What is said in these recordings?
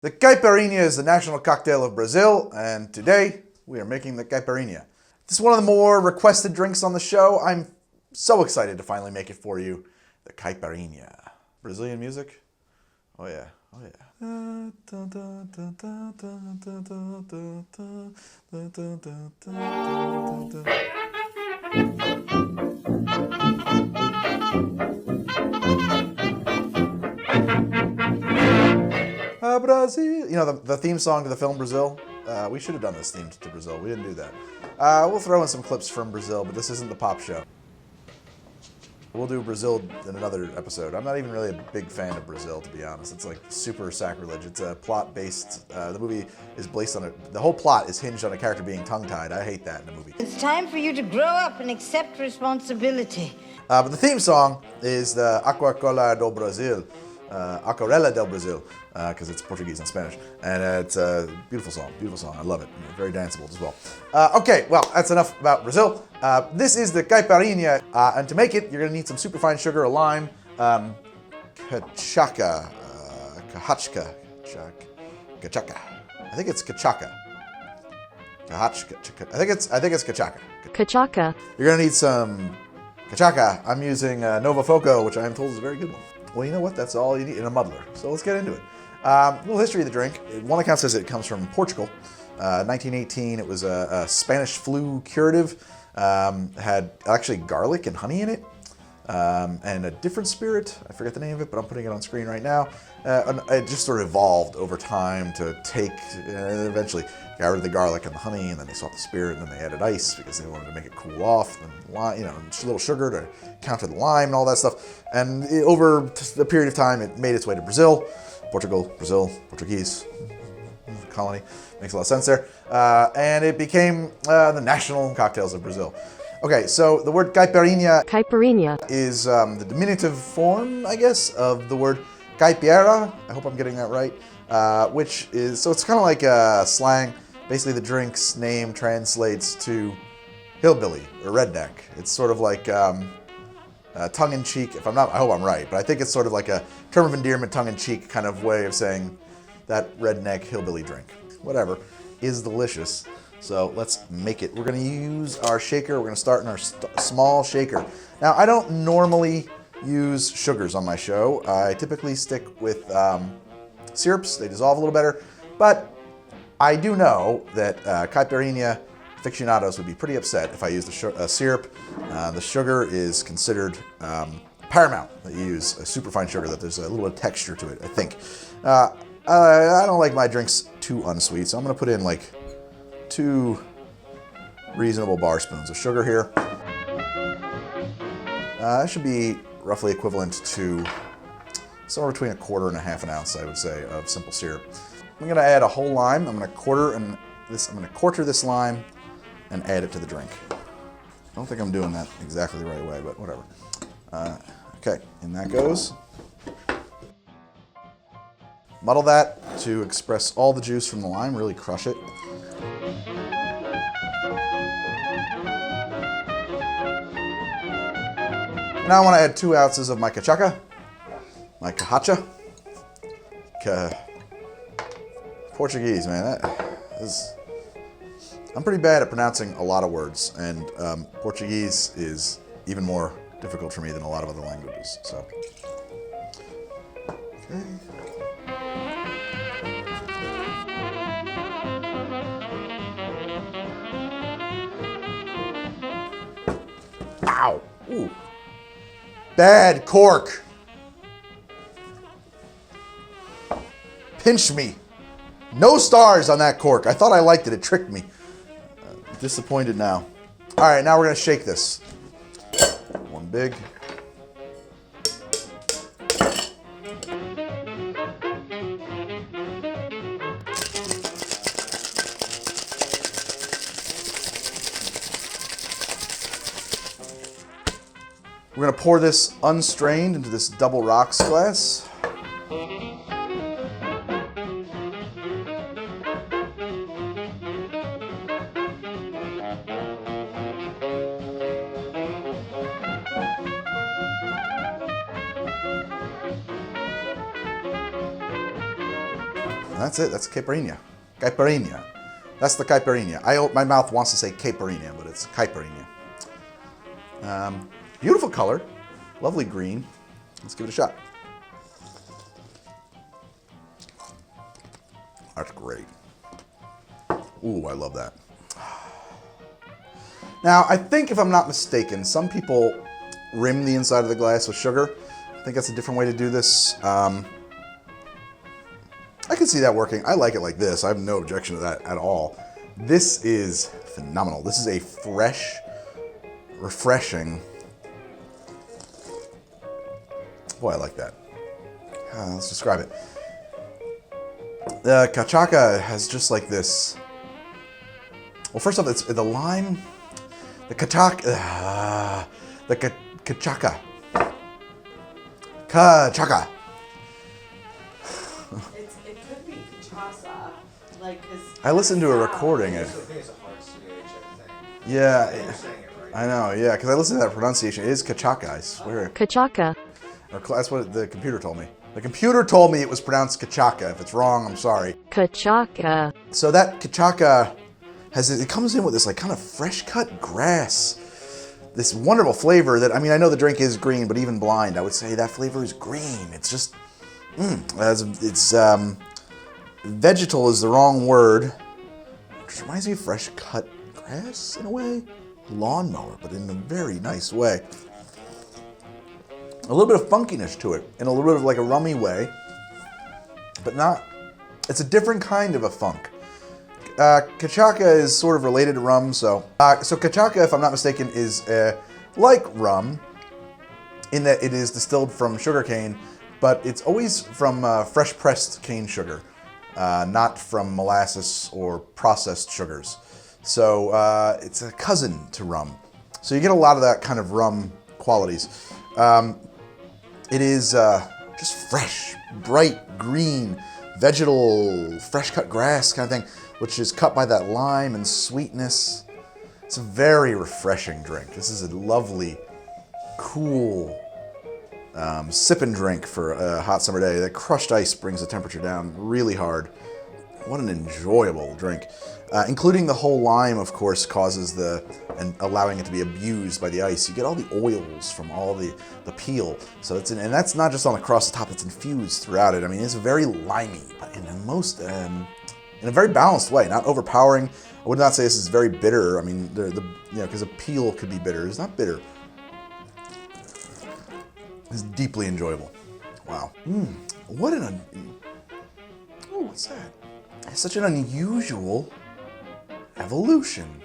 The caipirinha is the national cocktail of Brazil, and today we are making the caipirinha. This is one of the more requested drinks on the show. I'm so excited to finally make it for you. The caipirinha. Brazilian music? Oh yeah, oh yeah. Brazil. You know, the theme song to the film Brazil? We should have done this theme to Brazil. We didn't do that. We'll throw in some clips from Brazil, but this isn't the pop show. We'll do Brazil in another episode. I'm not even really a big fan of Brazil, to be honest. It's like super sacrilege. It's a plot-based, the movie is based on the whole plot is hinged on a character being tongue-tied. I hate that in a movie. It's time for you to grow up and accept responsibility. But the theme song is the Aquarela do Brasil. Aquarela del Brasil, because it's Portuguese and Spanish. And it's a beautiful song, I love it. Very danceable as well. Okay, well, that's enough about Brazil. This is the caipirinha, and to make it, you're gonna need some superfine sugar, a lime, cachaca, cachaca. I think it's cachaca. I think it's cachaca. Cachaca. You're gonna need some cachaca. I'm using Nova Foco, which I am told is a very good one. Well, you know what? That's all you need in a muddler. So let's get into it. A little history of the drink. One account says it comes from Portugal. 1918, it was a Spanish flu curative. Had actually garlic and honey in it. And a different spirit. I forget the name of it, but I'm putting it on screen right now. And it just sort of evolved over time to take, eventually got rid of the garlic and the honey, and then they swapped the spirit, and then they added ice because they wanted to make it cool off, and a little sugar to counter the lime and all that stuff. And over a period of time, it made its way to Brazil, Portugal, Brazil, Portuguese colony. Makes a lot of sense there. And it became the national cocktails of Brazil. Okay, so the word caipirinha is the diminutive form, I guess, of the word caipira. I hope I'm getting that right. Which is, so it's kind of like a slang. Basically, the drink's name translates to hillbilly or redneck. It's sort of like tongue-in-cheek. I hope I'm right, but I think it's sort of like a term of endearment, tongue-in-cheek kind of way of saying that redneck hillbilly drink. Whatever, is delicious. So let's make it. We're gonna use our shaker. We're gonna start in our small shaker. Now, I don't normally use sugars on my show. I typically stick with syrups. They dissolve a little better, but I do know that caipirinha aficionados would be pretty upset if I used a syrup. The sugar is considered paramount that you use a superfine sugar, that there's a little bit of texture to it, I think. I don't like my drinks too unsweet, so I'm gonna put in like 2 reasonable bar spoons of sugar here. That should be roughly equivalent to somewhere between 1/4 and 1/2 ounce, I would say, of simple syrup. I'm gonna add a whole lime. I'm gonna quarter this lime and add it to the drink. I don't think I'm doing that exactly the right way, but whatever. Okay, and that goes. Muddle that to express all the juice from the lime, really crush it. Now I want to add 2 ounces of my cachaca, my cachaça. Portuguese, man. I'm pretty bad at pronouncing a lot of words, and Portuguese is even more difficult for me than a lot of other languages. So, okay. Ow! Ooh. Bad cork. Pinch me. No stars on that cork. I thought I liked it. It tricked me. Disappointed now. All right, now we're going to shake this. One big. We're going to pour this unstrained into this double rocks glass. That's it. That's caipirinha. Caipirinha. That's the caipirinha. My mouth wants to say caipirinha, but it's caipirinha. Beautiful color. Lovely green. Let's give it a shot. That's great. Ooh, I love that. Now, I think if I'm not mistaken, some people rim the inside of the glass with sugar. I think that's a different way to do this. I can see that working. I like it like this. I have no objection to that at all. This is phenomenal. This is a fresh, refreshing. Boy, I like that. Let's describe it. The cachaca has just like this. Well, first off, it's the lime. The cachaca. Cachaca. Cachaca. It could be cachaça, like, cause I listened to a recording. I think it's a hard CH thing. Yeah, You're saying it right. I know. Yeah, because I listened to that pronunciation. It is cachaca. I swear. Kachaka. Or that's what the computer told me. The computer told me it was pronounced cachaca. If it's wrong, I'm sorry. Kachaka. So that cachaca it comes in with this like kind of fresh cut grass. This wonderful flavor that, I mean, I know the drink is green, but even blind, I would say that flavor is green. It's just, vegetal is the wrong word. It reminds me of fresh cut grass in a way. Lawnmower, but in a very nice way. A little bit of funkiness to it, in a little bit of like a rummy way, but not, it's a different kind of a funk. Cachaca is sort of related to rum, so cachaca, if I'm not mistaken, is like rum in that it is distilled from sugarcane, but it's always from fresh pressed cane sugar, not from molasses or processed sugars. So it's a cousin to rum. So you get a lot of that kind of rum qualities. It is just fresh, bright, green, vegetal, fresh cut grass kind of thing, which is cut by that lime and sweetness. It's a very refreshing drink. This is a lovely, cool sip and drink for a hot summer day. That crushed ice brings the temperature down really hard. What an enjoyable drink. Including the whole lime, of course, causes and allowing it to be abused by the ice. You get all the oils from all the peel. So and that's not just on the crust, the top, it's infused throughout it. I mean, it's very limey, but in a very balanced way, not overpowering. I would not say this is very bitter. I mean, because a peel could be bitter. It's not bitter. It's deeply enjoyable. Wow. What's that? It's such an unusual evolution.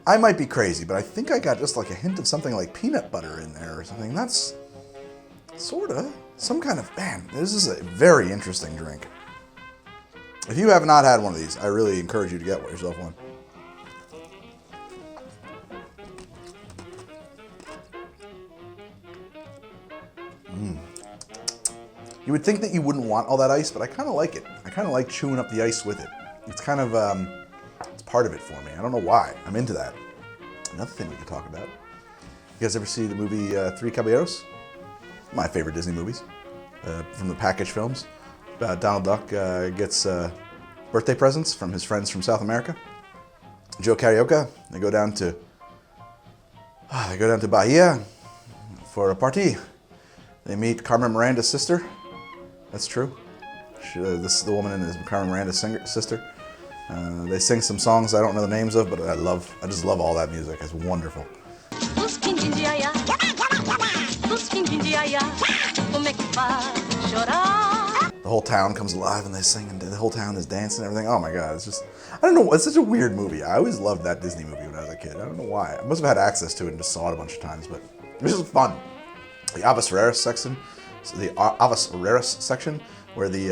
I might be crazy, but I think I got just like a hint of something like peanut butter in there or something. That's sorta some kind of, man, this is a very interesting drink. If you have not had one of these, I really encourage you to get yourself one. You would think that you wouldn't want all that ice, but I kind of like it. I kind of like chewing up the ice with it. It's kind of, it's part of it for me. I don't know why. I'm into that. Another thing we could talk about. You guys ever see the movie Three Caballeros? My favorite Disney movies from the package films. Donald Duck gets birthday presents from his friends from South America. Joe Carioca, they go down to Bahia for a party. They meet Carmen Miranda's sister. That's true. The woman is Carmen Miranda's sister. They sing some songs I don't know the names of, but I just love all that music. It's wonderful. The whole town comes alive and they sing and the whole town is dancing and everything. Oh my God, it's just, I don't know, it's such a weird movie. I always loved that Disney movie when I was a kid. I don't know why. I must have had access to it and just saw it a bunch of times, but it was just fun. The Aves Raras section, where they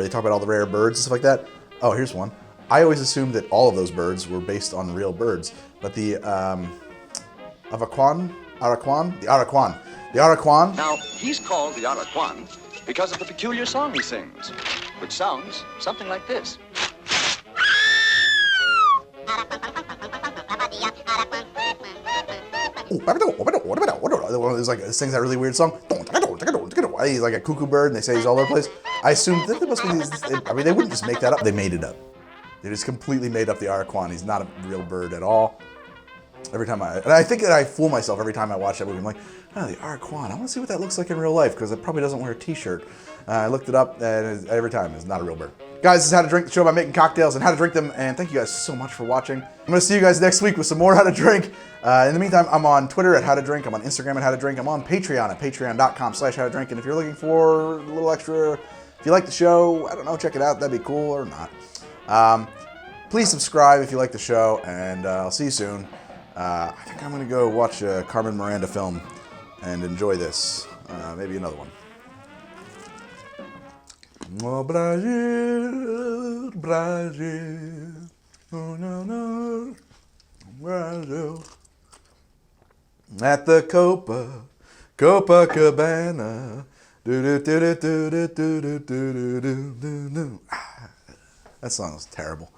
talk about all the rare birds and stuff like that. Oh, here's one. I always assumed that all of those birds were based on real birds, but the Aracuan. Now, he's called the Aracuan because of the peculiar song he sings, which sounds something like this. One of those like sings that really weird song. He's like a cuckoo bird, and they say he's all over the place. I assumed that there must be these. I mean, they wouldn't just make that up. They made it up. They just completely made up the Araquan. He's not a real bird at all. Every time and I think that I fool myself every time I watch that movie. I'm like, oh, the Araquan. I want to see what that looks like in real life because it probably doesn't wear a t-shirt. I looked it up, and every time it's not a real bird. Guys, this is How to Drink, the show about making cocktails and how to drink them. And thank you guys so much for watching. I'm going to see you guys next week with some more How to Drink. In the meantime, I'm on Twitter at How to Drink. I'm on Instagram at How to Drink. I'm on Patreon at patreon.com/How to Drink. And if you're looking for a little extra, if you like the show, I don't know, check it out. That'd be cool or not. Please subscribe if you like the show, and I'll see you soon. I think I'm going to go watch a Carmen Miranda film and enjoy this. Maybe another one. Oh, Brazil, Brazil, oh, no, no, Brazil. At the Copacabana. That song is terrible.